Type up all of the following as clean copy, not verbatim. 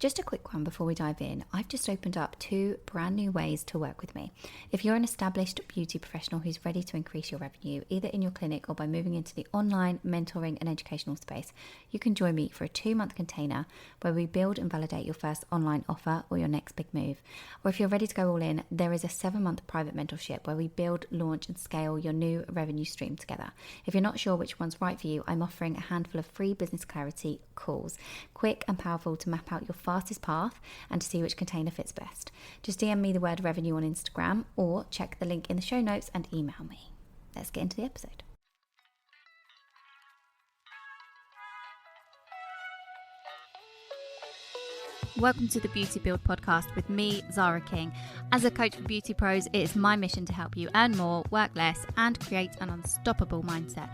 Just a quick one before we dive in. I've just opened up 2 brand new ways to work with me. If you're an established beauty professional who's ready to increase your revenue, either in your clinic or by moving into the online mentoring and educational space, you can join me for a 2-month container where we build and validate your first online offer or your next big move. Or if you're ready to go all in, there is a 7-month private mentorship where we build, launch and scale your new revenue stream together. If you're not sure which one's right for you, I'm offering a handful of free business clarity calls, quick and powerful to map out your fastest path and to see which container fits best. Just DM me the word revenue on Instagram or check the link in the show notes and email me. Let's get into the episode. Welcome to the Beauty Build podcast with me, Zara King. As a coach for beauty pros, it is my mission to help you earn more, work less, and create an unstoppable mindset.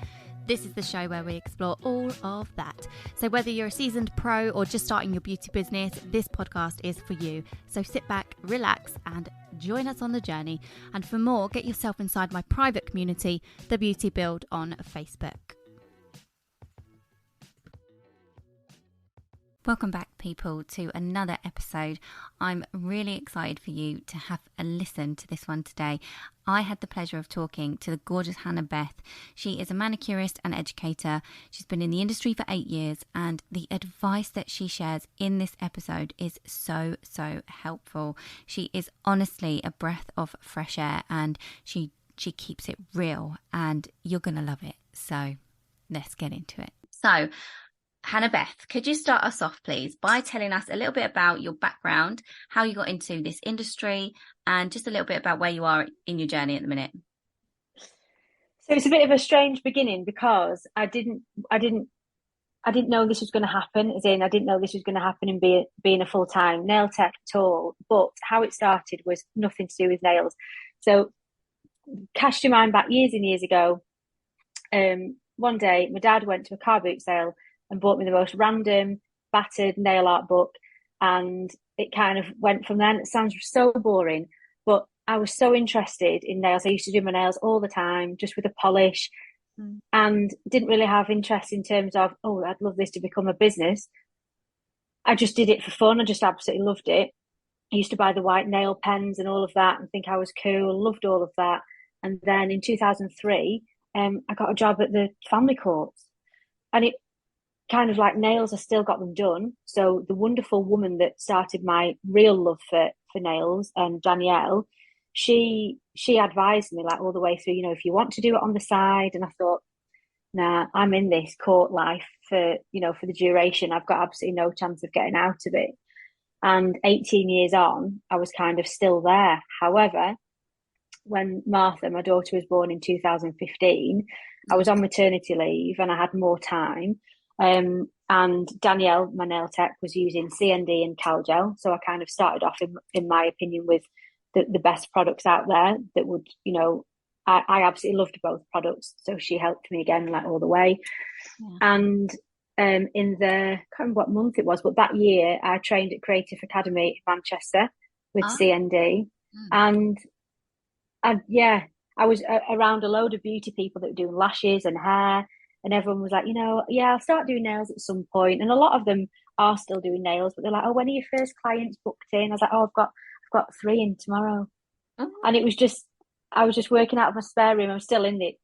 This is the show where we explore all of that. So whether you're a seasoned pro or just starting your beauty business, this podcast is for you. So sit back, relax, and join us on the journey. And for more, get yourself inside my private community, The Beauty Build on Facebook. Welcome back, people, to another episode. I'm really excited for you to have a listen to this one today. I had the pleasure of talking to the gorgeous Hannah Beth. She is a manicurist and educator. She's been in the industry for 8 years, and the advice that she shares in this episode is so helpful. She is honestly a breath of fresh air, and she keeps it real, and you're going to love it. So let's get into it. So Hannah Beth, could you start us off, please, by telling us a little bit about your background, how you got into this industry, and just a little bit about where you are in your journey at the minute? So it's a bit of a strange beginning because I didn't know this was going to happen. As in, I didn't know this was going to happen and being a full-time nail tech at all. But how it started was nothing to do with nails. So cast your mind back years and years ago. One day, my dad went to a car boot sale and bought me the most random, battered nail art book. And it kind of went from then. It sounds so boring, but I was so interested in nails. I used to do my nails all the time, just with a polish, and didn't really have interest in terms of, oh, I'd love this to become a business. I just did it for fun. I just absolutely loved it. I used to buy the white nail pens and all of that and think I was cool, loved all of that. And then in 2003, I got a job at the family courts. And it kind of like nails, I still got them done. So the wonderful woman that started my real love for nails, Danielle, she advised me like all the way through, you know, if you want to do it on the side. And I thought, nah, I'm in this court life for the duration. I've got absolutely no chance of getting out of it. And 18 years on, I was kind of still there. However, when Martha, my daughter, was born in 2015, I was on maternity leave and I had more time. And Danielle, my nail tech, was using CND and Calgel. So I kind of started off, in my opinion, with the best products out there that would, I absolutely loved both products. So she helped me again, like all the way. Yeah. And in I can't remember what month it was, but that year I trained at Creative Academy in Manchester with CND. And I was around a load of beauty people that were doing lashes and hair. And everyone was like, I'll start doing nails at some point. And a lot of them are still doing nails, but they're like, oh, when are your first clients booked in? I was like, oh, I've got 3 in tomorrow. Oh. And it was just, I was just working out of my spare room. I'm still in the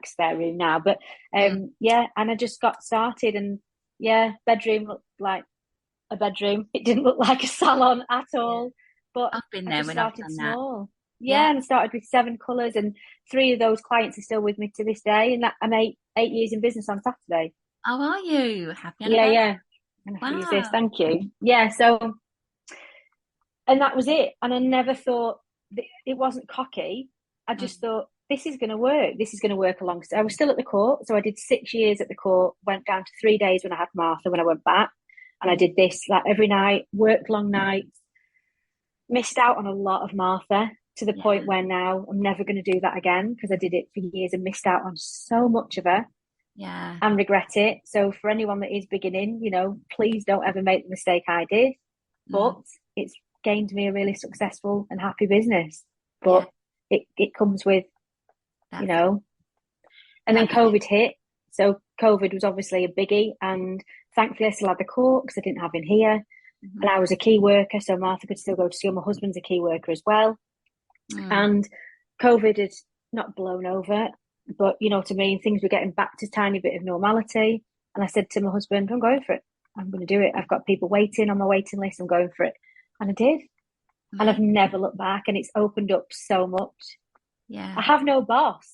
spare room now, but and I just got started. And bedroom looked like a bedroom. It didn't look like a salon at all. But I've been there when I've done small. that. Yeah, and I started with 7 colours, and 3 of those clients are still with me to this day. And I'm 8 years in business on Saturday. Oh, are you? Happy anniversary. Yeah. Wow. Thank you. Yeah, so, and that was it. And I never thought, it wasn't cocky. I just thought, this is going to work. This is going to work alongside. I was still at the court. So I did 6 years at the court, went down to 3 days when I had Martha, when I went back. And I did this like every night, worked long nights, missed out on a lot of Martha. To the point where now I'm never going to do that again, because I did it for years and missed out on so much of her. Yeah. And regret it. So for anyone that is beginning, please don't ever make the mistake I did. But it's gained me a really successful and happy business. But it comes with, And then COVID hit. So COVID was obviously a biggie. And thankfully I still had the court because I didn't have in here. and I was a key worker, so Martha could still go to school. My husband's a key worker as well. And COVID had not blown over, but you know what I mean? Things were getting back to a tiny bit of normality. And I said to my husband, I'm going for it. I'm going to do it. I've got people waiting on my waiting list. I'm going for it. And I did. And I've never looked back. And it's opened up so much. Yeah. I have no boss.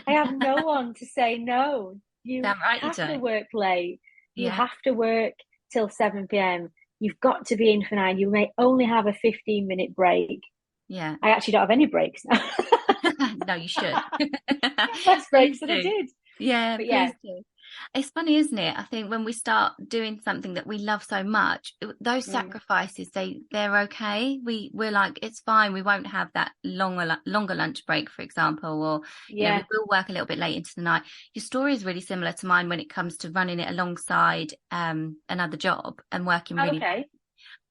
I have no one to say no. You have to work late. You have to work till 7 p.m. You've got to be in for 9. You may only have a 15-minute break. Yeah. I actually don't have any breaks now. No, you should. Less breaks than I did. Yeah, but please do. It's funny, isn't it? I think when we start doing something that we love so much, those sacrifices, they're okay. We're like, it's fine. We won't have that longer lunch break, for example, or you know, we will work a little bit late into the night. Your story is really similar to mine when it comes to running it alongside another job and working really. Okay.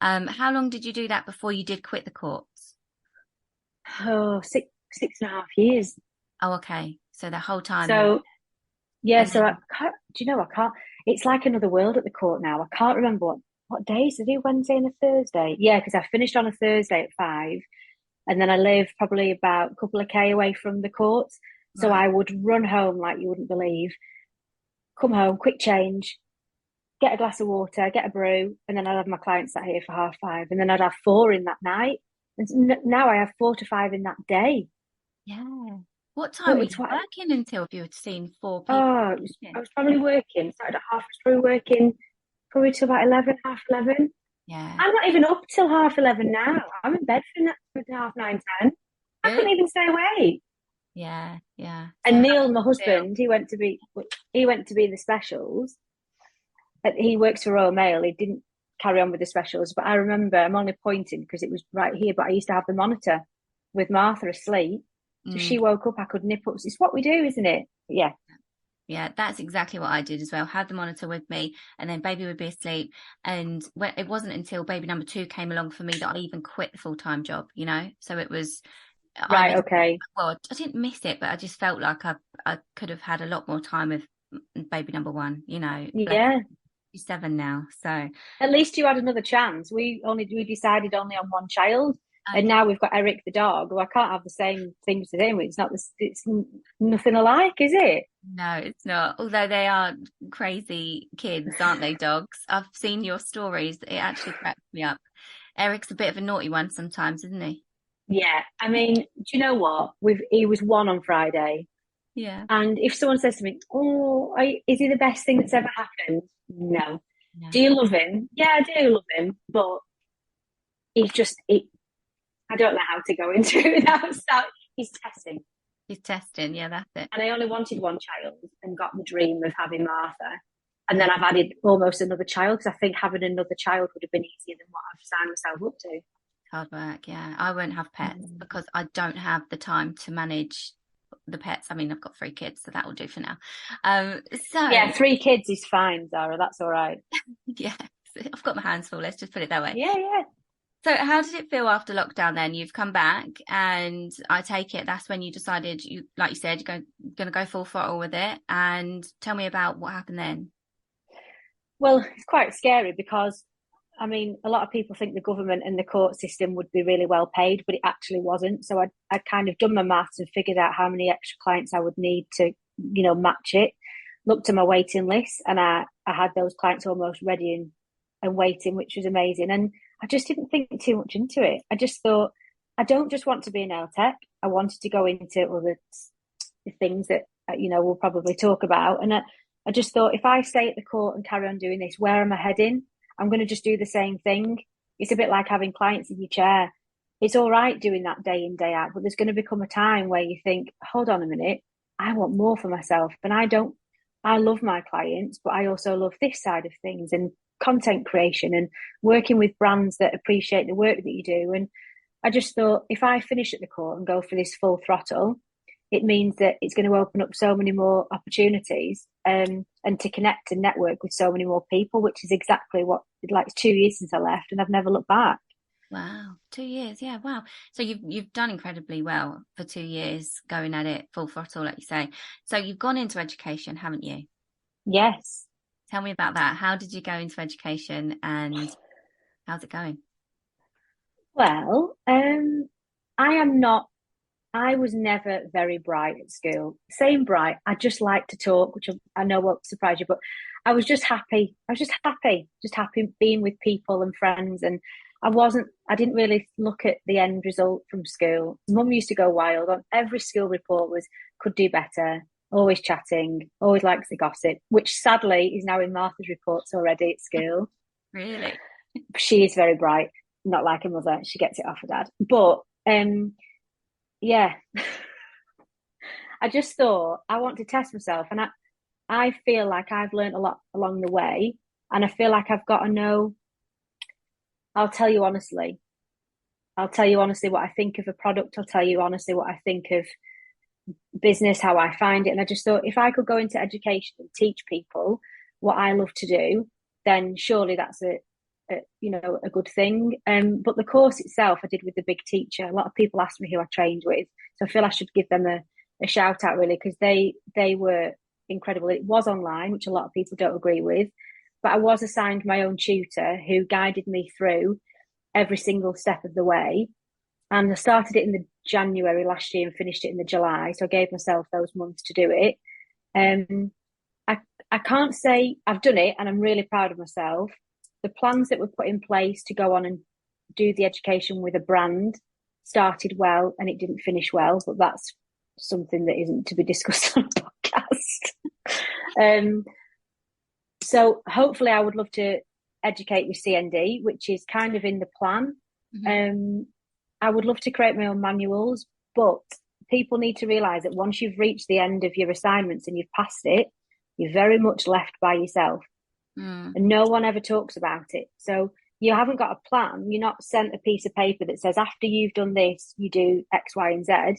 How long did you do that before you did quit the courts? Oh, 6.5 years. Oh, okay. So the whole time. So yeah, so I can't, do you know, I can't, it's like another world at the court now. I can't remember what days to do, Wednesday and a Thursday. Yeah, because I finished on a Thursday at 5, and then I live probably about a couple of K away from the courts. So I would run home like you wouldn't believe, come home, quick change, get a glass of water, get a brew, and then I'd have my clients sat here for 5:30, and then I'd have 4 in that night. And now I have 4 to 5 in that day. Yeah. What time were you working until if you had seen 4 people? I was probably working, started at 30:30, probably working probably till about 11, 11:30. Yeah. I'm not even up till 11:30 now. I'm in bed for 9:30, 10. Really? I couldn't even stay awake. Yeah, yeah. And Neil, my husband, he went to be the specials. He works for Royal Mail. He didn't carry on with the specials, but I remember, I'm only pointing because it was right here, but I used to have the monitor with Martha asleep. So she woke up, I could nip up. It's what we do, isn't it? Yeah. Yeah, that's exactly what I did as well. Had the monitor with me, and then baby would be asleep. And it wasn't until baby number 2 came along for me that I even quit the full-time job, you know? So it was... Right, okay. Well, I didn't miss it, but I just felt like I could have had a lot more time with baby number 1, you know? Yeah. She's 7 now, so... At least you had another chance. We decided only on one child. And now we've got Eric the dog, who I can't have the same things with him. It's nothing alike, is it? No, it's not. Although they are crazy kids, aren't they, dogs? I've seen your stories. It actually cracks me up. Eric's a bit of a naughty one sometimes, isn't he? Yeah. I mean, do you know what? He was 1 on Friday. Yeah. And if someone says to me, "Oh, is he the best thing that's ever happened?" No. Do you love him? Yeah, I do love him, but he's just... I don't know how to go into it without he's testing. He's testing, yeah, that's it. And I only wanted one child and got the dream of having Martha. And then I've added almost another child because I think having another child would have been easier than what I've signed myself up to. Hard work, yeah. I won't have pets because I don't have the time to manage the pets. I mean, I've got 3 kids, so that will do for now. Yeah, 3 kids is fine, Zara. That's all right. Yeah, I've got my hands full. Let's just put it that way. Yeah, yeah. So how did it feel after lockdown then? You've come back and I take it that's when you decided, like you said, you're going to go full throttle with it. And tell me about what happened then. Well, it's quite scary because, I mean, a lot of people think the government and the court system would be really well paid, but it actually wasn't. So I'd kind of done my maths and figured out how many extra clients I would need to, you know, match it. Looked at my waiting list and I had those clients almost ready and waiting, which was amazing. And I just didn't think too much into it. I just thought, I don't just want to be a nail tech. I wanted to go into other things that, you know, we'll probably talk about. And I just thought, if I stay at the court and carry on doing this, where am I heading? I'm going to just do the same thing. It's a bit like having clients in your chair. It's all right doing that day in, day out, but there's going to become a time where you think, hold on a minute, I want more for myself. And I love my clients, but I also love this side of things and content creation and working with brands that appreciate the work that you do. And I just thought, if I finish at the court and go for this full throttle, it means that it's going to open up so many more opportunities and to connect and network with so many more people, which is exactly what, like, it's 2 years since I left and I've never looked back. Wow, 2 years, yeah, wow. So you've done incredibly well for 2 years going at it full throttle, like you say. So you've gone into education, haven't you? Yes. Tell me about that. How did you go into education and How's it going? Well, I was never very bright at school. Saying bright, I just like to talk, which I know won't surprise you, but I was just happy. I was just happy being with people and friends. And I didn't really look at the end result from school. Mum used to go wild on every school report was could do better, always chatting, always likes the gossip, which sadly is now in Martha's reports already at school. Really? She is very bright, not like her mother. She gets it off her dad. But yeah, I just thought I want to test myself, and I feel like I've learned a lot along the way, and I feel like I've got to know. I'll tell you honestly. I'll tell you honestly what I think of a product. I'll tell you honestly what I think of business, how I find it. And I just thought if I could go into education and teach people what I love to do, then surely that's a good thing. But the course itself I did with the big teacher. A lot of people ask me who I trained with, so I feel I should give them a shout out really because they were incredible. It was online, which a lot of people don't agree with, but I was assigned my own tutor who guided me through every single step of the way. And I started it in the January last year and finished it in the July. So I gave myself those months to do it. Um, I can't say I've done it and I'm really proud of myself. The plans that were put in place to go on and do the education with a brand started well and it didn't finish well, but that's something that isn't to be discussed on a podcast. So hopefully I would love to educate with CND, which is kind of in the plan. Mm-hmm. I would love to create my own manuals, but people need to realise that once you've reached the end of your assignments and you've passed it, you're very much left by yourself. And no one ever talks about it. So you haven't got a plan. You're not sent a piece of paper that says after you've done this, you do X, Y, and Z.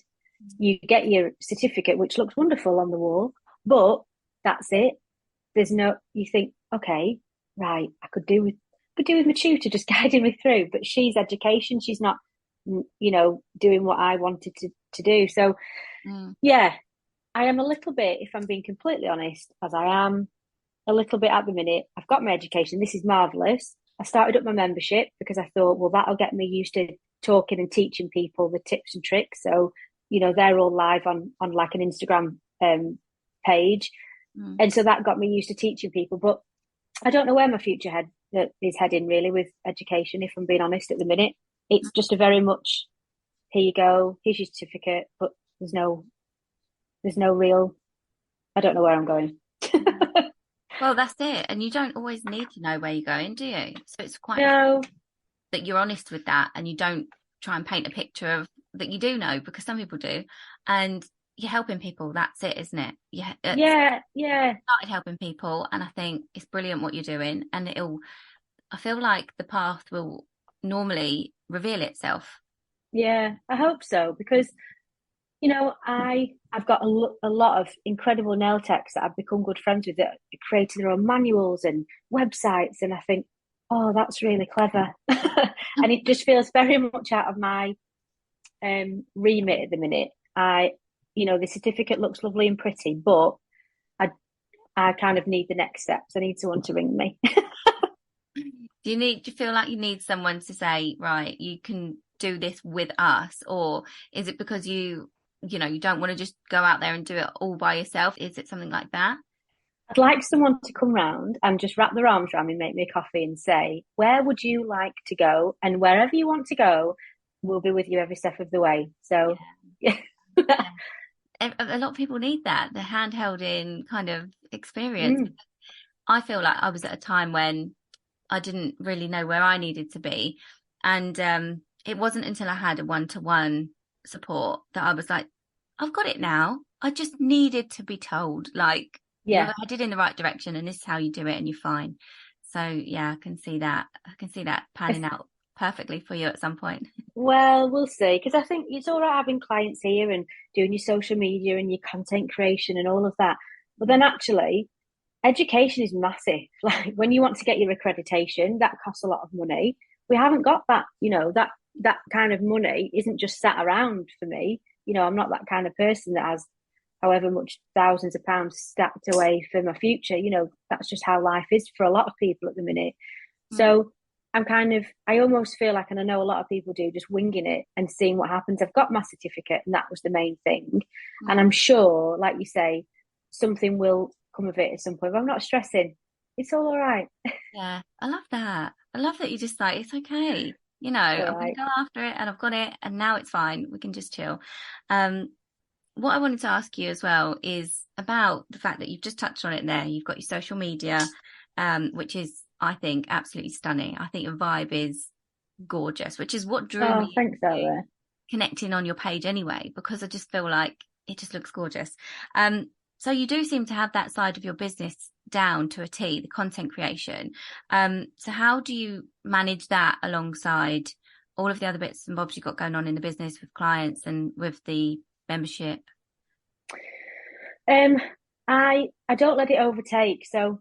You get your certificate, which looks wonderful on the wall, but that's it. You think, okay, right, I could do with my tutor just guiding me through, but she's education. She's not, doing what I wanted to do. So yeah, I am a little bit, if I'm being completely honest, as I am a little bit at the minute. I've got my education. This is marvellous. I started up my membership because I thought, well, that'll get me used to talking and teaching people the tips and tricks. So, they're all live on like an Instagram page. And so that got me used to teaching people. But I don't know where my future is heading really with education, if I'm being honest at the minute. It's just a very much, here you go, here's your certificate, but there's no real, I don't know where I'm going. Well, that's it. And you don't always need to know where you're going, do you? So it's quite that you're honest with that and you don't try and paint a picture of that you do know, because some people do. And you're helping people. That's it, isn't it? Yeah. Started helping people. And I think it's brilliant what you're doing. And I feel like the path will normally reveal itself. Yeah, I hope so. Because I've got a lot of incredible nail techs that I've become good friends with that created their own manuals and websites, and I think, oh, that's really clever, and it just feels very much out of my remit at the minute. The certificate looks lovely and pretty, but I kind of need the next steps. I need someone to ring me. Do you feel like you need someone to say, right, you can do this with us, or is it because you don't want to just go out there and do it all by yourself? Is it something like that? I'd like someone to come round and just wrap their arms around me, make me a coffee and say, where would you like to go? And wherever you want to go, we'll be with you every step of the way. So, yeah. A lot of people need that, the hand-holding kind of experience. I feel like I was at a time when I didn't really know where I needed to be. And it wasn't until I had a one-to-one support that I was like, I've got it now. I just needed to be told, like, you're headed in the right direction and this is how you do it and you're fine. So yeah, I can see that panning out perfectly for you at some point. Well, we'll see, because I think it's all right having clients here and doing your social media and your content creation and all of that, but then actually education is massive. Like when you want to get your accreditation, that costs a lot of money. We haven't got that, that kind of money isn't just sat around for me. I'm not that kind of person that has however much thousands of pounds stacked away for my future. That's just how life is for a lot of people at the minute. So I almost feel like, and I know a lot of people do, just winging it and seeing what happens. I've got my certificate, and that was the main thing. And Mm. I'm sure, like you say, something will come of it at some point. But I'm not stressing. It's all right. Yeah, I love that. I love that you just like, it's okay. All I'm going to right. go after it and I've got it and now it's fine. We can just chill. Um, what I wanted to ask you as well is about the fact that you've just touched on it there. You've got your social media, which is, I think, absolutely stunning. I think your vibe is gorgeous, which is what drew Oh, me thanks, to Ella. connecting on your page anyway, because I just feel like it just looks gorgeous. So you do seem to have that side of your business down to a T, the content creation. So how do you manage that alongside all of the other bits and bobs you've got going on in the business with clients and with the membership? Um, I don't let it overtake. So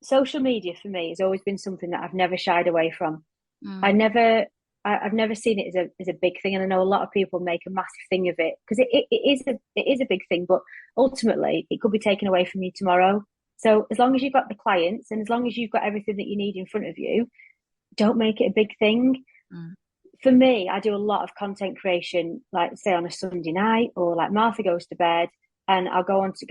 social media for me has always been something that I've never shied away from. I Mm, never I've never seen it as a big thing, and I know a lot of people make a massive thing of it because it is a big thing, but ultimately it could be taken away from you tomorrow. So as long as you've got the clients and as long as you've got everything that you need in front of you, don't make it a big thing. mm, For me, I do a lot of content creation, like say on a Sunday night, or like Martha goes to bed, and I'll go on to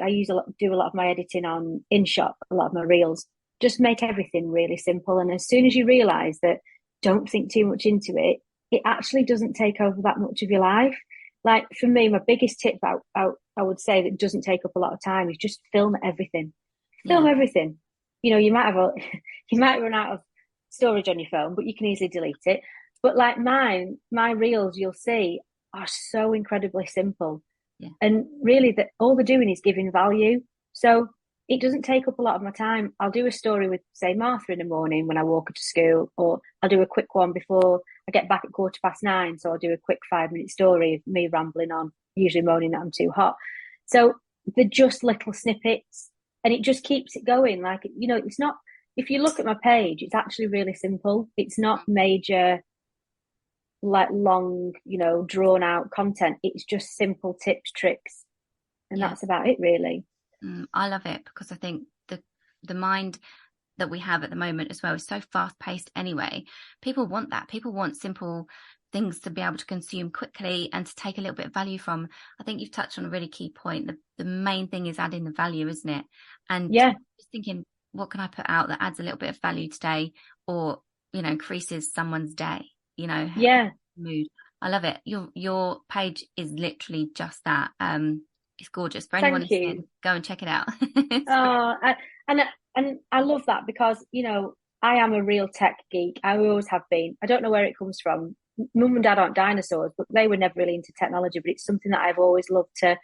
do a lot of my editing on InShot, a lot of my reels. Just make everything really simple, and as soon as you realise that, don't think too much into it. It actually doesn't take over that much of your life. Like for me, my biggest tip I would say that doesn't take up a lot of time is just film everything. Film yeah, everything. You might have you might run out of storage on your phone, but you can easily delete it. But like my reels, you'll see, are so incredibly simple. yeah, And really, that all they're doing is giving value. So it doesn't take up a lot of my time. I'll do a story with, say, Martha in the morning when I walk her to school, or I'll do a quick one before I get back at 9:15. So I'll do a quick 5 minute story of me rambling on, usually moaning that I'm too hot. So they're just little snippets, and it just keeps it going. Like, it's not, if you look at my page, it's actually really simple. It's not major, like long, drawn out content. It's just simple tips, tricks, and yeah. that's about it, really. I love it because I think the mind that we have at the moment as well is so fast paced anyway. People want that. People want simple things to be able to consume quickly and to take a little bit of value from. I think you've touched on a really key point. The main thing is adding the value, isn't it? And Yeah, just thinking, what can I put out that adds a little bit of value today, or increases someone's day, yeah. mood. I love it. Your page is literally just that. It's gorgeous. For anyone Thank listening, you. go and check it out. Oh, and and I love that because I am a real tech geek. I always have been. I don't know where it comes from. Mum and dad aren't dinosaurs, but they were never really into technology. But it's something that I've always loved to,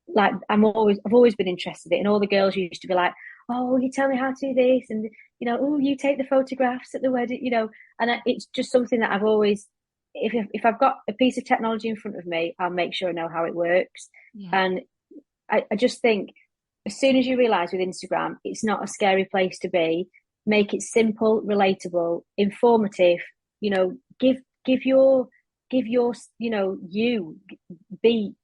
like. I've always been interested in it. And all the girls used to be like, "Oh, you tell me how to do this," and "Oh, you take the photographs at the wedding," And it's just something that I've always. If I've got a piece of technology in front of me, I'll make sure I know how it works. Yeah, And I just think as soon as you realize with Instagram, it's not a scary place to be. Make it simple, relatable, informative. You know, give your give your you be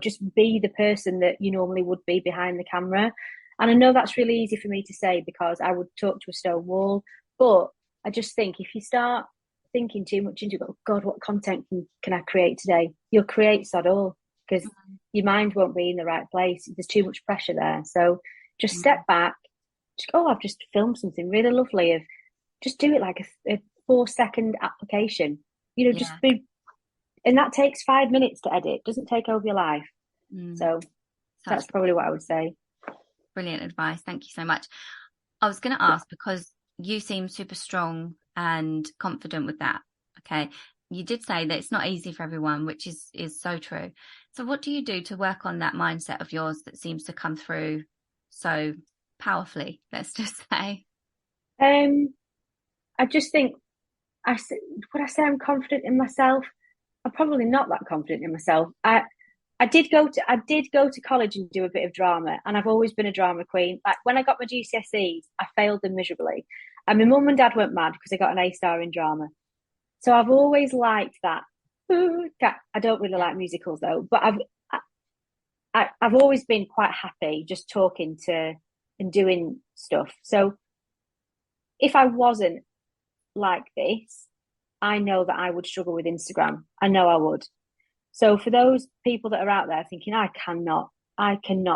just be the person that you normally would be behind the camera. And I know that's really easy for me to say because I would talk to a stone wall, but I just think if you start thinking too much into, oh God, what content can I create today? You'll create sod all because your mind won't be in the right place. There's too much pressure there. So just mm, step back. I've just filmed something really lovely. Of just do it like a 4 second application. Just yeah. be, and that takes 5 minutes to edit. Doesn't take over your life. Mm, So such that's probably what I would say. brilliant advice. Thank you so much. I was going to ask because you seem super strong and confident with that. Okay. You did say that it's not easy for everyone, which is so true. So what do you do to work on that mindset of yours that seems to come through so powerfully, let's just say? Um, I just think would I say I'm confident in myself? I'm probably not that confident in myself. I did go to college and do a bit of drama, and I've always been a drama queen. Like when I got my GCSEs, I failed them miserably, and my mum and dad went mad because I got an A star in drama. So I've always liked that. I don't really Yeah. like musicals though, but I've always been quite happy just talking to and doing stuff. So if I wasn't like this, I know that I would struggle with Instagram. I know I would. So for those people that are out there thinking, I cannot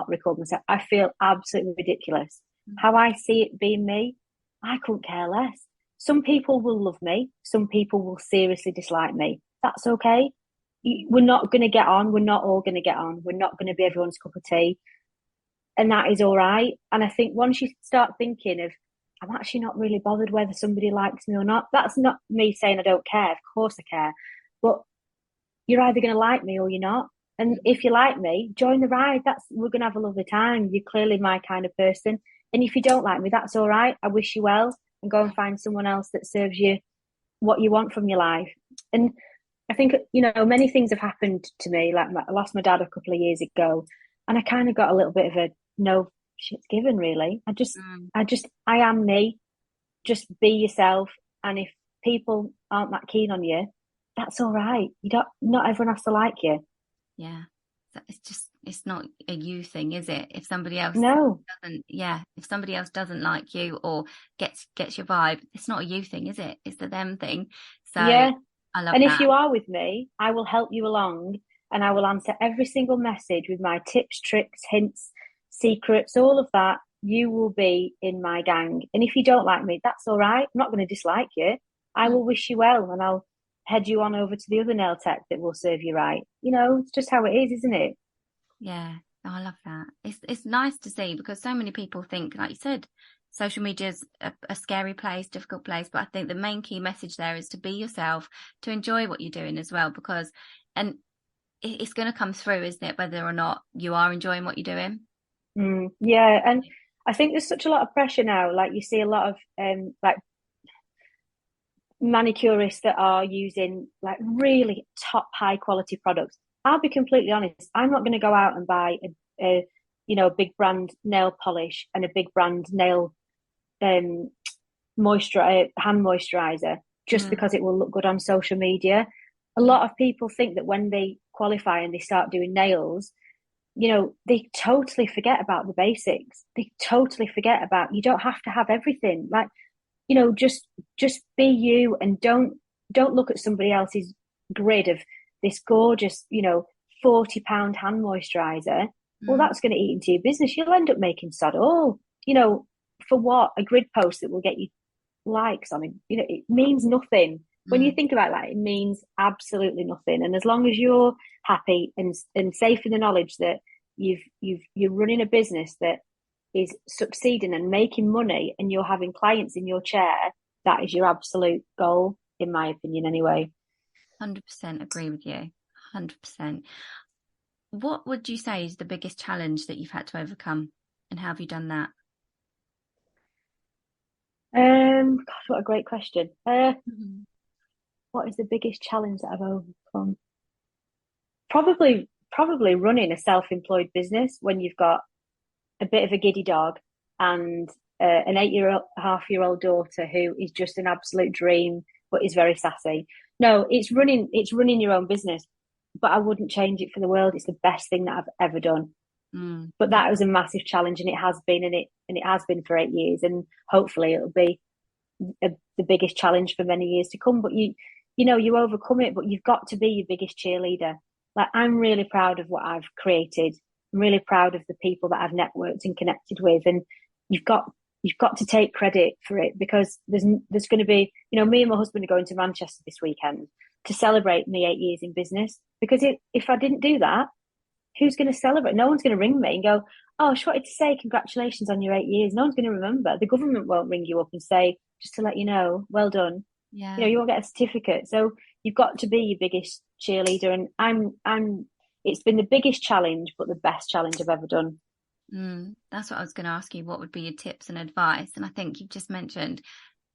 record myself, I feel absolutely ridiculous. How I see it being me, I couldn't care less. Some people will love me. Some people will seriously dislike me. That's okay. We're not going to get on. We're not all going to get on. We're not going to be everyone's cup of tea. And that is all right. And I think once you start thinking of, I'm actually not really bothered whether somebody likes me or not, that's not me saying I don't care. Of course I care. But you're either going to like me or you're not. And if you like me, join the ride. We're going to have a lovely time. You're clearly my kind of person. And if you don't like me, that's all right. I wish you well, and go and find someone else that serves you what you want from your life. And I think, many things have happened to me. Like I lost my dad a couple of years ago, and I kind of got a little bit of a no shit's given, really. I am me. Just be yourself. And if people aren't that keen on you, that's all right. Not everyone has to like you. Yeah. It's not a you thing, is it? If somebody else if somebody else doesn't like you or gets your vibe, it's not a you thing, is it? It's the them thing. So yeah. I love and that. If you are with me, I will help you along, and I will answer every single message with my tips, tricks, hints, secrets, all of that. You will be in my gang. And if you don't like me, that's all right. I'm not going to dislike you. I will wish you well, and I'll head you on over to the other nail tech that will serve you right. It's just how it is, isn't it? Yeah, I love that. It's nice to see, because so many people think, like you said, social media is a scary place, difficult place. But I think the main key message there is to be yourself, to enjoy what you're doing as well, because it's going to come through, isn't it? Whether or not you are enjoying what you're doing. Yeah, and I think there's such a lot of pressure now. Like you see a lot of like manicurists that are using like really top high quality products. I'll be completely honest, I'm not going to go out and buy a big brand nail polish and a big brand nail hand moisturizer just because it will look good on social media. A lot of people think that when they qualify and they start doing nails, they totally forget about the basics. They totally forget about, you don't have to have everything. Like, just be you, and don't look at somebody else's grid of this gorgeous, £40 hand moisturizer. Well, that's going to eat into your business. You'll end up making sod all, for what? A grid post that will get you likes on it. It means nothing. When you think about that, it means absolutely nothing. And as long as you're happy and safe in the knowledge that you're running a business that is succeeding and making money, and you're having clients in your chair, that is your absolute goal, in my opinion, anyway. 100% agree with you. 100%. What would you say is the biggest challenge that you've had to overcome, and how have you done that? God, what a great question. What is the biggest challenge that I've overcome? Probably running a self-employed business when you've got a bit of a giddy dog and an 8.5-year-old daughter who is just an absolute dream but is very sassy. No, it's running your own business, but I wouldn't change it for the world. It's the best thing that I've ever done. But that was a massive challenge, and it has been, and it has been for 8 years, and hopefully it'll be the biggest challenge for many years to come. But you overcome it, but you've got to be your biggest cheerleader. Like, I'm really proud of what I've created. I'm really proud of the people that I've networked and connected with, and you've got to take credit for it, because there's going to be, me and my husband are going to Manchester this weekend to celebrate me 8 years in business. Because if I didn't do that, who's going to celebrate? No one's going to ring me and go, oh, I just wanted to say congratulations on your 8 years. No one's going to remember. The government won't ring you up and say, just to let you know, well done. Yeah. You won't get a certificate. So you've got to be your biggest cheerleader. And it's been the biggest challenge, but the best challenge I've ever done. That's what I was going to ask you. What would be your tips and advice? And I think you've just mentioned,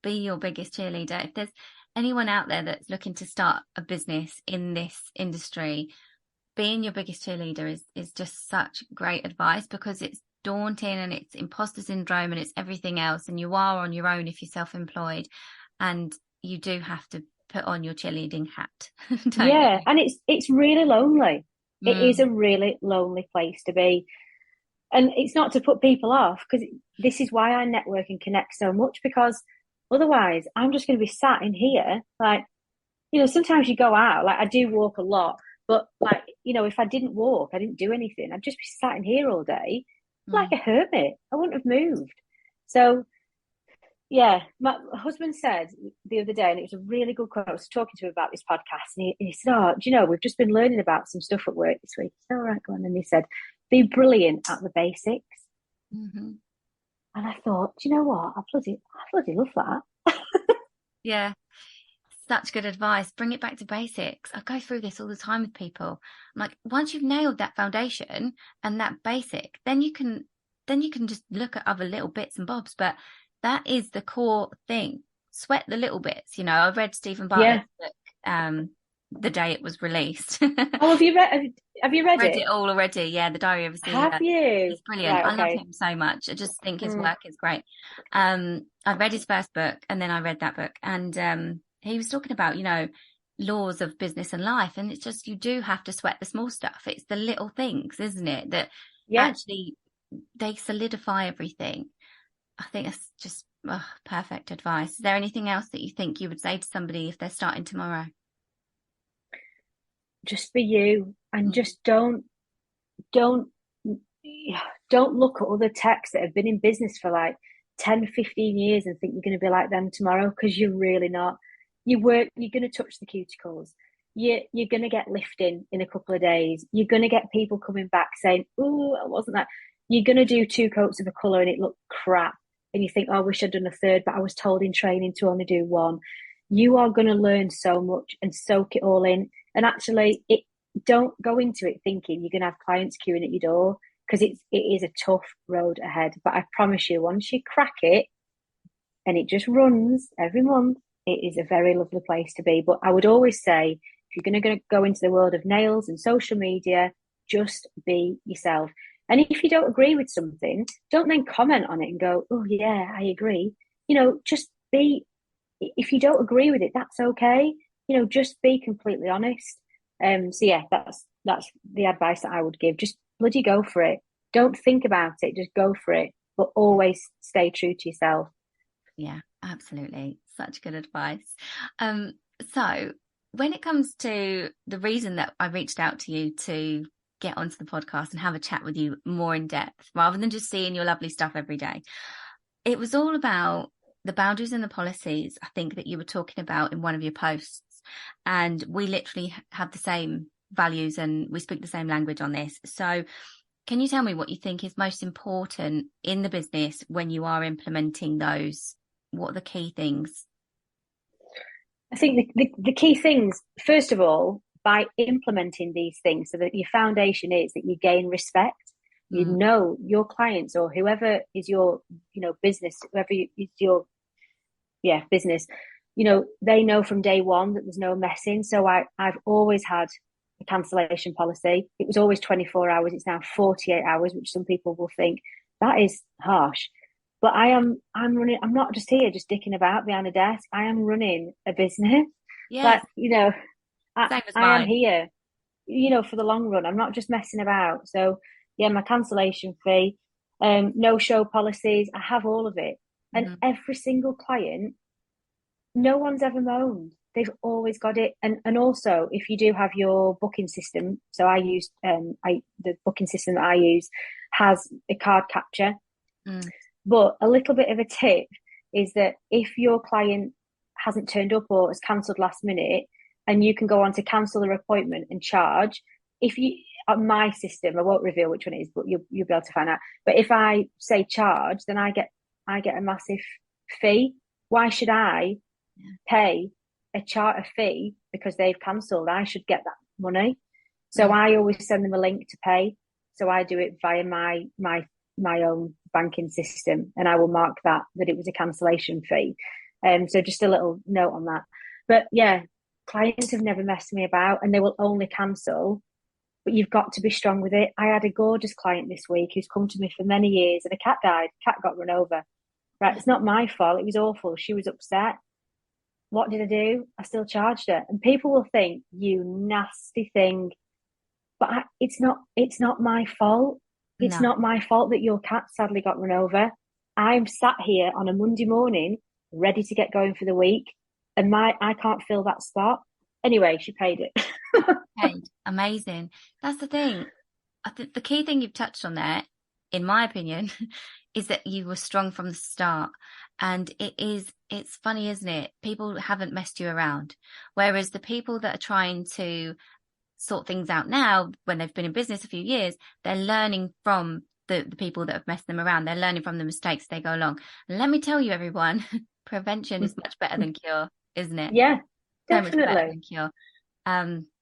be your biggest cheerleader. If there's anyone out there that's looking to start a business in this industry, being your biggest cheerleader is just such great advice, because it's daunting and it's imposter syndrome and it's everything else, and you are on your own if you're self-employed, and you do have to put on your cheerleading hat. Yeah, you? And it's really lonely. It is a really lonely place to be, and it's not to put people off, because this is why I network and connect so much, because Otherwise, I'm just going to be sat in here. Like, sometimes you go out, like I do walk a lot, but like, if I didn't walk, I didn't do anything, I'd just be sat in here all day like Mm. a hermit. I wouldn't have moved. So, yeah, my husband said the other day, and it was a really good quote. I was talking to him about this podcast, and he said, "Oh, do you know, we've just been learning about some stuff at work this week." All right, go on. And he said, "Be brilliant at the basics." Mm-hmm. And I thought, do you know what? I bloody love that. Yeah. Such good advice. Bring it back to basics. I go through this all the time with people. I'm like, once you've nailed that foundation and that basic, then you can just look at other little bits and bobs. But that is the core thing. Sweat the little bits. I read Stephen Yeah. Bartlett's book the day it was released. Oh, have you read Read it? it all already. Yeah, The Diary of a Have CEO. you? He's brilliant. Right. I love Okay. him so much. I just think his Mm. work is great. I read his first book and then I read that book, and he was talking about, laws of business and life, and it's just you do have to sweat the small stuff. It's the little things, isn't it, that Yeah. actually they solidify everything. I think that's just perfect advice. Is there anything else that you think you would say to somebody if they're starting tomorrow? Just be you, and Mm. just don't don't look at other techs that have been in business for like 10, 15 years and think you're going to be like them tomorrow, because you're really not. You're going to touch the cuticles. You're going to get lifting in a couple of days. You're going to get people coming back saying, "Oh, I wasn't that." You're going to do 2 coats of a color and it looked crap, and you think, "Oh, I wish I'd done a third, but I was told in training to only do one." You are going to learn so much and soak it all in. And actually, don't go into it thinking you're going to have clients queuing at your door, because it is a tough road ahead. But I promise you, once you crack it and it just runs every month, it is a very lovely place to be. But I would always say, if you're going to go into the world of nails and social media, just be yourself. And if you don't agree with something, don't then comment on it and go, "Oh yeah, I agree." Just be. If you don't agree with it, that's okay. Just be completely honest. So yeah, that's the advice that I would give. Just bloody go for it. Don't think about it. Just go for it. But always stay true to yourself. Yeah, absolutely. Such good advice. Um, so when it comes to the reason that I reached out to you to get onto the podcast and have a chat with you more in depth, rather than just seeing your lovely stuff every day, it was all about the boundaries and the policies, I think, that you were talking about in one of your posts. And we literally have the same values and we speak the same language on this. So can you tell me what you think is most important in the business when you are implementing those? What are the key things? I think the key things, first of all, by implementing these things, so that your foundation is that you gain respect. You Mm, know your clients, or whoever is your, business, is your, business, they know from day one that there's no messing. So I've always had a cancellation policy. It was always 24 hours. It's now 48 hours, which some people will think that is harsh. But I'm running, I'm not just here just dicking about behind a desk. I am running a business. yes, Like, I, same as I am mine. here, for the long run. I'm not just messing about. So yeah, my cancellation fee, no show policies, I have all of it. And Mhm. every single client, no one's ever moaned. They've always got it. And also, if you do have your booking system, so I use the booking system that I use has a card capture. Mm, But a little bit of a tip is that if your client hasn't turned up or has cancelled last minute, and you can go on to cancel their appointment and charge. If you on my system, I won't reveal which one it is, but you'll be able to find out. But if I say charge, then I get a massive fee. Why should I yeah. pay a charter fee because they've cancelled? I should get that money. So Mm, I always send them a link to pay. So I do it via my own banking system, and I will mark that it was a cancellation fee. So just a little note on that. But yeah, clients have never messed me about, and they will only cancel. But you've got to be strong with it. I had a gorgeous client this week who's come to me for many years, and a cat died. Cat got run over. Right, it's not my fault. It was awful. She was upset. What did I do? I still charged her, and people will think, "You nasty thing," but it's not. It's not my fault. It's no. not my fault that your cat sadly got run over. I'm sat here on a Monday morning ready to get going for the week. And I can't fill that spot. Anyway, she paid it. Paid. Amazing. That's the thing. I think the key thing you've touched on there, in my opinion, is that you were strong from the start. And it's funny, isn't it? People haven't messed you around. Whereas the people that are trying to sort things out now, when they've been in business a few years, they're learning from the people that have messed them around. They're learning from the mistakes they go along. And let me tell you, everyone, prevention is much better than cure, isn't it? Yeah, So much better definitely. than cure.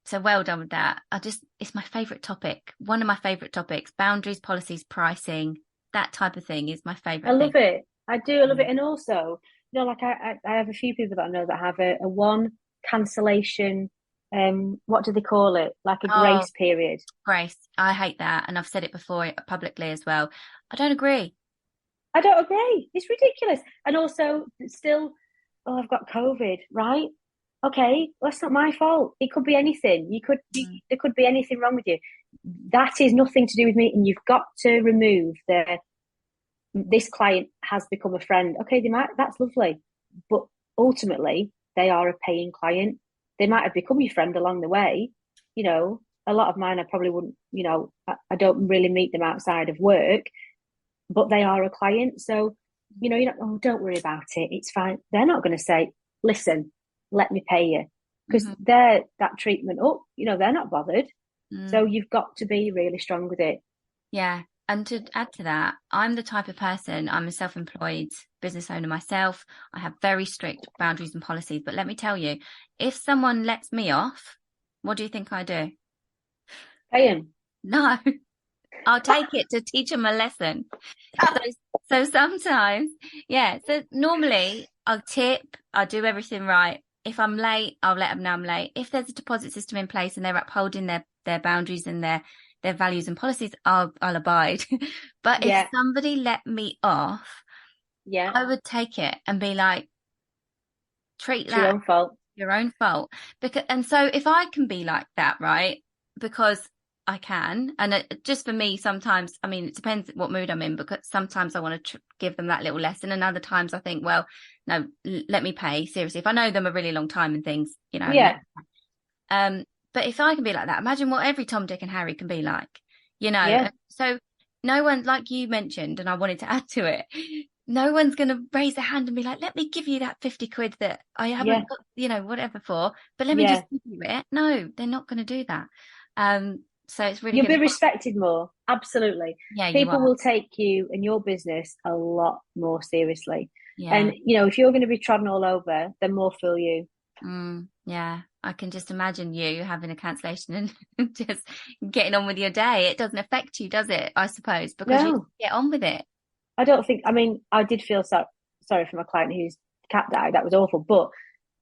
So well done with that. It's my favorite topic. One of my favorite topics, boundaries, policies, pricing, that type of thing is my I favorite thing. love it. I do. I love it. And also, like I have a few people that I know that have a one cancellation. What do they call it? Like a Oh, grace period. Grace, I hate that. And I've said it before publicly as well. I don't agree. I don't agree. It's ridiculous. And also, still, oh, I've got COVID, right? Okay, well, that's not my fault. It could be anything. Mm. There could be anything wrong with you. That is nothing to do with me. And you've got to remove this client has become a friend. Okay, that's lovely. But ultimately, they are a paying client. They might have become your friend along the way. A lot of mine, I probably wouldn't, I don't really meet them outside of work, but they are a client. So, you're not, oh, don't worry about it. It's fine. They're not going to say, listen, let me pay you. Because Mm-hmm. they're that treatment up, they're not bothered. So Mm. you've got to be really strong with it. Yeah. And to add to that, I'm the type of person, I'm a self-employed business owner myself. I have very strict boundaries and policies. But let me tell you, if someone lets me off, what do you think I do? Pay them. No, I'll take it to teach them a lesson. So, so sometimes, yeah. So normally I'll tip, I'll do everything right. If I'm late, I'll let them know I'm late. If there's a deposit system in place and they're upholding their boundaries and their values and policies, I'll abide. But if Yeah. somebody let me off, Yeah. I would take it and be like, treat It's your that own fault. your own fault. And so if I can be like that, right? Because I can, and just for me, sometimes, I mean, it depends what mood I'm in, because sometimes I want to give them that little lesson, and other times I think, well, no, let me pay seriously. If I know them a really long time and things, Yeah. but if I can be like that, imagine what every Tom, Dick, and Harry can be like, Yeah. So no one, like you mentioned, and I wanted to add to it, no one's going to raise their hand and be like, let me give you that 50 quid that I Yeah. haven't got, whatever for, but let me Yeah. just give you it. No, they're not going to do that. So it's really You'll good be advice. respected more. Absolutely. Yeah, you People are. will take you and your business a lot more seriously. Yeah. And, if you're going to be trodden all over, then more fool you. Yeah. I can just imagine you having a cancellation and just getting on with your day. It doesn't affect you, does it? I suppose, because you just No, get on with it. I don't think, I mean, I did feel sorry for my client whose cat died. That was awful, but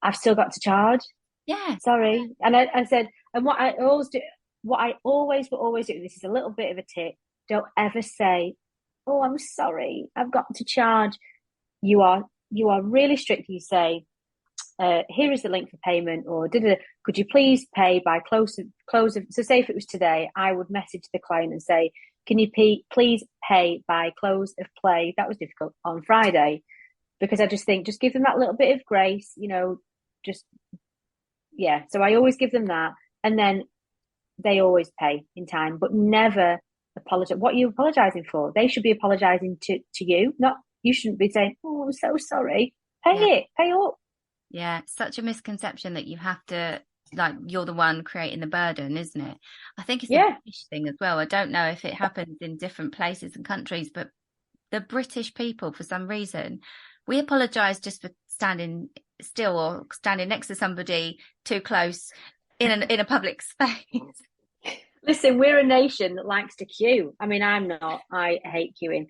I've still got to charge. Yeah. Sorry. And I said, and what I always will always do, and this is a little bit of a tip, don't ever say, oh, I'm sorry, I've got to charge. You are really strict. You say, here is the link for payment, or could you please pay by close of, so say if it was today, I would message the client and say, can you please pay by close of play, that was difficult, on Friday, because I just think, just give them that little bit of grace, just, yeah. So I always give them that, and then they always pay in time, but never apologize. What are you apologizing for? They should be apologizing to you, not, you shouldn't be saying, oh, I'm so sorry. Yeah. Pay up. Yeah. Such a misconception that you have to, like, you're the one creating the burden, isn't it? I think it's a Yeah. British thing as well. I don't know if it happens in different places and countries, but the British people, for some reason, we apologize just for standing still or standing next to somebody too close in a public space. Listen, we're a nation that likes to queue. I mean, I'm not. I hate queuing.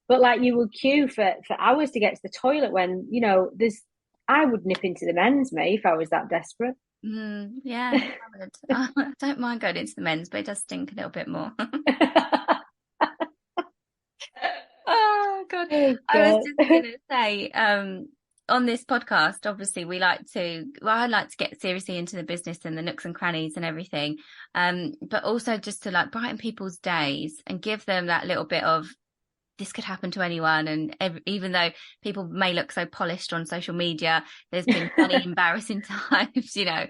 But like, you will queue for hours to get to the toilet when, there's, I would nip into the men's, mate, if I was that desperate. Yeah, I would. I don't mind going into the men's, but it does stink a little bit more. Oh God. Oh, I was God. just gonna say, on this podcast, obviously I like to get seriously into the business and the nooks and crannies and everything. But also just to like brighten people's days and give them that little bit of this could happen to anyone. And even though people may look so polished on social media, there's been funny, embarrassing times, you know.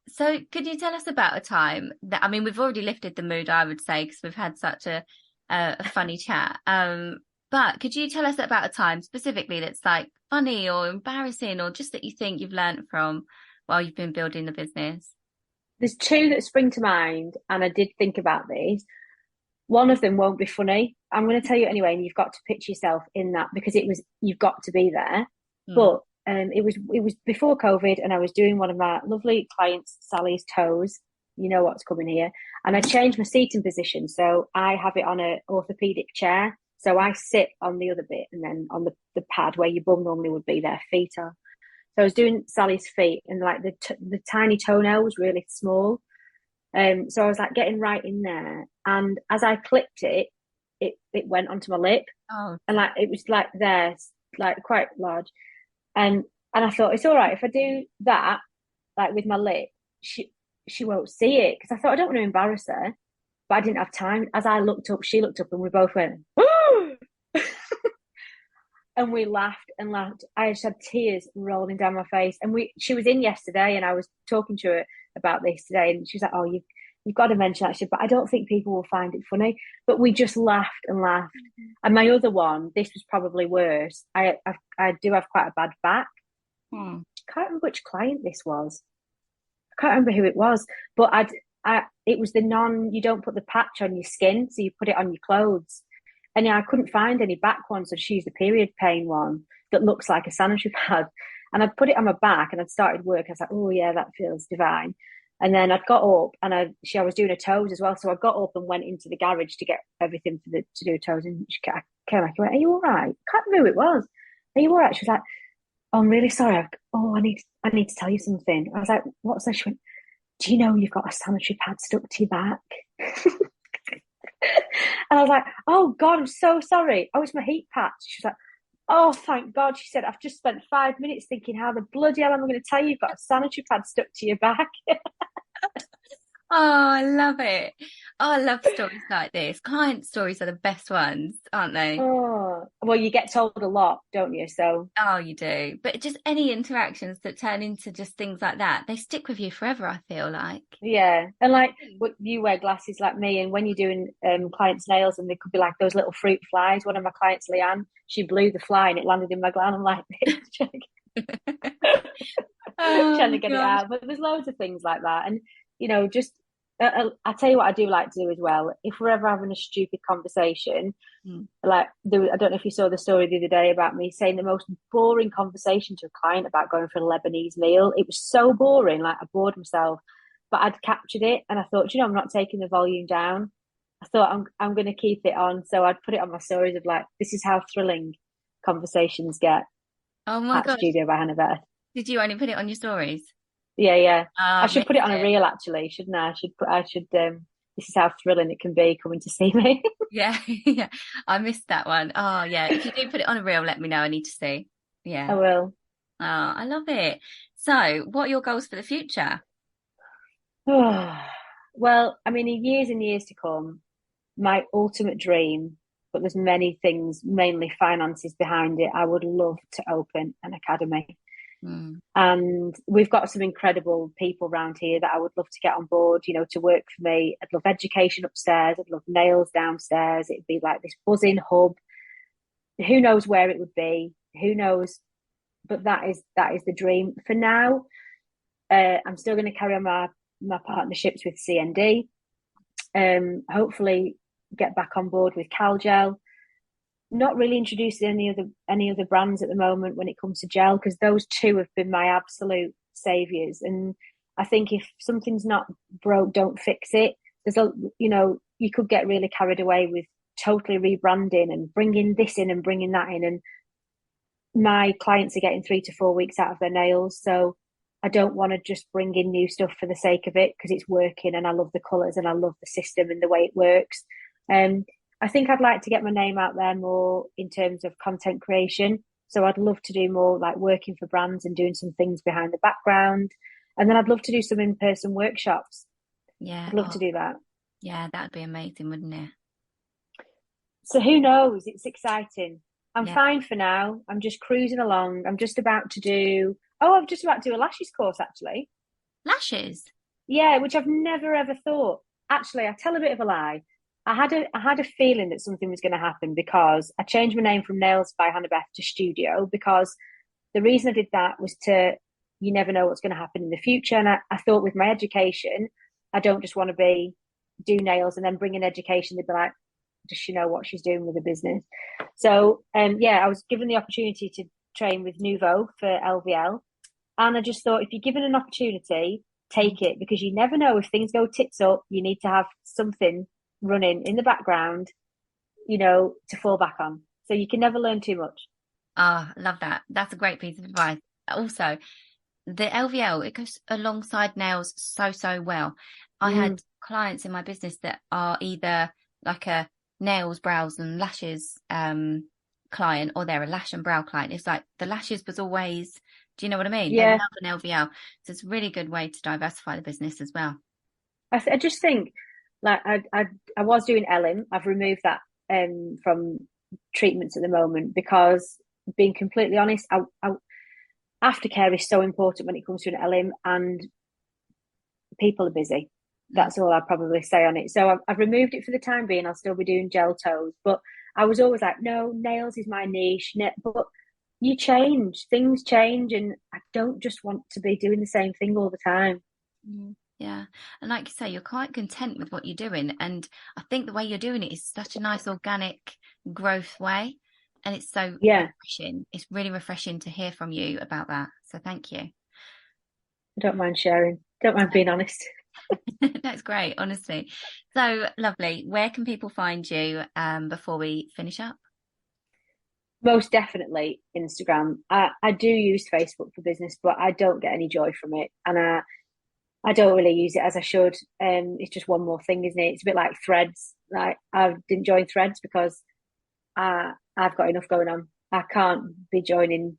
So could you tell us about a time that, I mean, we've already lifted the mood, I would say, because we've had such a funny chat. But could you tell us about a time specifically that's like funny or embarrassing or just that you think you've learned from while you've been building the business? There's two that spring to mind, and I did think about these. One of them won't be funny. I'm going to tell you anyway, and you've got to picture yourself in that because you've got to be there. Hmm. But it was before COVID, and I was doing one of my lovely clients, Sally's toes. You know what's coming here, and I changed my seating position, so I have it on a orthopedic chair. So I sit on the other bit, and then on the pad where your bum normally would be, their feet are. So I was doing Sally's feet, and like the tiny toenail was really small. So I was like getting right in there, and as I clicked it, it went onto my lip, Oh, and like it was like there, like quite large, and and I thought it's all right if I do that, like with my lip, she won't see it because I thought I don't want to embarrass her, but I didn't have time. As I looked up, she looked up, and we both went, "Ooh!" and we laughed and laughed. I just had tears rolling down my face. And she was in yesterday, and I was talking to her about this today, and she was like, "Oh, you've got to mention that shit," but I don't think people will find it funny. But we just laughed and laughed. And my other one, this was probably worse. I do have quite a bad back. hmm. I can't remember which client this was. I can't remember who it was, but it was the you don't put the patch on your skin, so you put it on your clothes. And yeah, I couldn't find any back ones, so she used the period pain one that looks like a sanitary pad. And I'd put it on my back, and I'd started work. I was like, oh yeah, that feels divine. And then I'd got up, and I was doing her toes as well. So I got up and went into the garage to get everything to do her toes. And she came back and went, "Are you all right?" I can't remember who it was. "Are you all right?" She was like, "Oh, I'm really sorry. I need to tell you something." I was like, "What's that?" She went, "Do you know you've got a sanitary pad stuck to your back?" And I was like, "Oh God, I'm so sorry. Oh, it's my heat patch." She was like, "Oh, thank God." She said, "I've just spent 5 minutes thinking how the bloody hell am I going to tell you you've got a sanitary pad stuck to your back." Oh, I love it. Oh, I love stories like this. Client stories are the best ones, aren't they? Oh, well, you get told a lot, don't you? So Oh, you do. But just any interactions that turn into just things like that, they stick with you forever, I feel like. yeah, and like what you wear glasses like me, and when you're doing clients' nails, and they could be like those little fruit flies. One of my clients, Leanne, she blew the fly and it landed in my gland. I'm like trying Oh to get it gosh. out. But there's loads of things like that, and just I tell you what I do like to do as well. If we're ever having a stupid conversation, Mm. like I don't know if you saw the story the other day about me saying the most boring conversation to a client about going for a Lebanese meal. It was so boring, like I bored myself, but I'd captured it, and I thought, I'm not taking the volume down. I thought I'm going to keep it on, so I'd put it on my stories of like, this is how thrilling conversations get Oh my at gosh. Studio by Hannah Beth. Did you only put it on your stories? Yeah, yeah. I I should missed put it on a it. reel actually, shouldn't I? I should. This is how thrilling it can be coming to see me. Yeah, yeah. I missed that one. Oh yeah. If you do put it on a reel, let me know. I need to see. I Yeah. will. Oh, I love it. So, what are your goals for the future? Well, I mean, in years and years to come, my ultimate dream, but there's many things, mainly finances behind it. I would love to open an academy. Mm. And we've got some incredible people around here that I would love to get on board, to work for me. I'd love education upstairs. I'd love nails downstairs. It'd be like this buzzing hub. Who knows where it would be? Who knows? But that is the dream. For now, I'm still going to carry on my partnerships with CND. Hopefully get back on board with Calgel. Not really introducing any other brands at the moment when it comes to gel, because those two have been my absolute saviors. And I think if something's not broke, don't fix it. You could get really carried away with totally rebranding and bringing this in and bringing that in. And my clients are getting 3 to 4 weeks out of their nails, so I don't want to just bring in new stuff for the sake of it, because it's working and I love the colours and I love the system and the way it works. I think I'd like to get my name out there more in terms of content creation. So I'd love to do more like working for brands and doing some things behind the background. And then I'd love to do some in-person workshops. Yeah. I'd love Oh, to do that. yeah. That'd be amazing, wouldn't it? So who knows? It's exciting. I'm Yeah. fine for now. I'm just cruising along. I'm just about to do, oh, I'm just about to do a lashes course actually. Lashes. Yeah, which I've never ever thought. Actually, I tell a bit of a lie. I had a feeling that something was going to happen because I changed my name from Nails by Hannah Beth to Studio, because the reason I did that was to, you never know what's going to happen in the future. And I thought with my education, I don't just want to do nails and then bring in education. They'd be like, does she know what she's doing with the business? So yeah, I was given the opportunity to train with Nouveau for LVL. And I just thought, if you're given an opportunity, take it, because you never know if things go tits up. You need to have something running in the background, to fall back on. So you can never learn too much. Ah, love that. That's a great piece of advice. Also, the LVL, it goes alongside nails so well. I had clients in my business that are either like a nails, brows and lashes client, or they're a lash and brow client. It's like the lashes was always, do you know what I mean? They Yeah, love an LVL. So it's a really good way to diversify the business as well. I just think, like, I was doing Ellen. I've removed that from treatments at the moment because, being completely honest, aftercare is so important when it comes to an LM, and people are busy. That's all I'd probably say on it. So I've removed it for the time being. I'll still be doing gel toes, but I was always like, no, nails is my niche. But you change, things change, and I don't just want to be doing the same thing all the time. Yeah. And like you say, you're quite content with what you're doing. And I think the way you're doing it is such a nice organic growth way. And it's so Yeah, refreshing. It's really refreshing to hear from you about that. So thank you. I don't mind sharing. Don't mind being honest. That's great, honestly. So lovely. Where can people find you before we finish up? Most definitely Instagram. I do use Facebook for business, but I don't get any joy from it. And I don't really use it as I should. It's just one more thing, isn't it? It's a bit like Threads. Like, I didn't join Threads because I've got enough going on. I can't be joining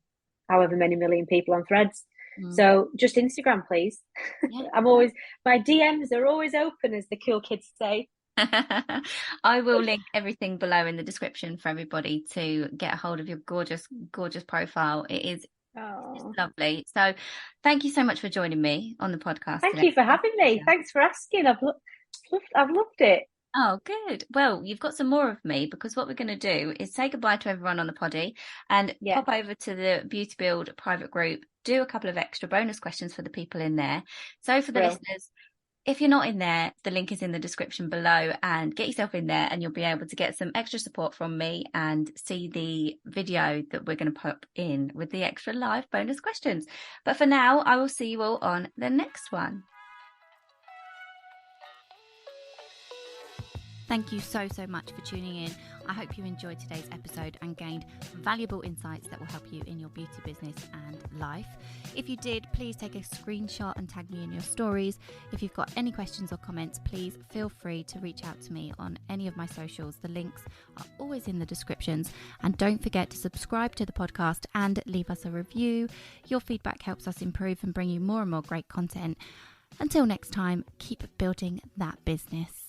however many million people on Threads. So just Instagram, please. Yeah. My DMs are always open, as the cool kids say. I will link everything below in the description for everybody to get a hold of your gorgeous, gorgeous profile. It is Oh, lovely. So thank you so much for joining me on the podcast thank today. you for having me. Thanks for asking. I've loved it. Oh, good. Well, you've got some more of me, because what we're going to do is say goodbye to everyone on the poddy and Yeah, pop over to the Beauty Build private group, do a couple of extra bonus questions for the people in there. So for the Brill. listeners, if you're not in there, the link is in the description below, and get yourself in there and you'll be able to get some extra support from me and see the video that we're going to pop in with the extra live bonus questions. But for now, I will see you all on the next one. Thank you so much for tuning in. I hope you enjoyed today's episode and gained valuable insights that will help you in your beauty business and life. If you did, please take a screenshot and tag me in your stories. If you've got any questions or comments, please feel free to reach out to me on any of my socials. The links are always in the descriptions. And don't forget to subscribe to the podcast and leave us a review. Your feedback helps us improve and bring you more and more great content. Until next time, keep building that business.